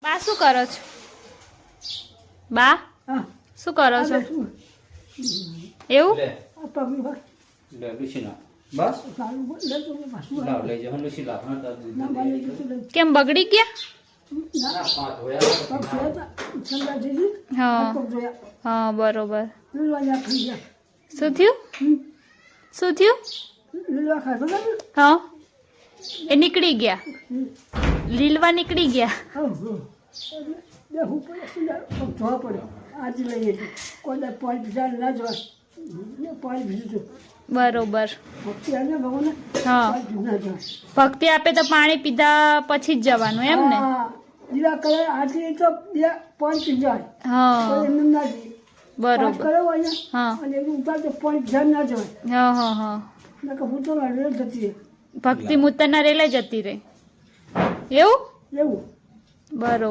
બા શું કરો છો? બા શું કરો છો? એવું કેમ બગડી ગયા? હા હા બરોબર. શું થયું? શું થયું? હા એ નીકળી ગયા, લીલવા નીકળી ગયા. બરોબર. હા ભક્તિ આપે તો પાણી પીધા પછી જ જવાનું એમ ને? હા બરોબર. હા હા હા હા ભક્તિ મૂતરના રેલે જતી રહે એવું? બરોબર.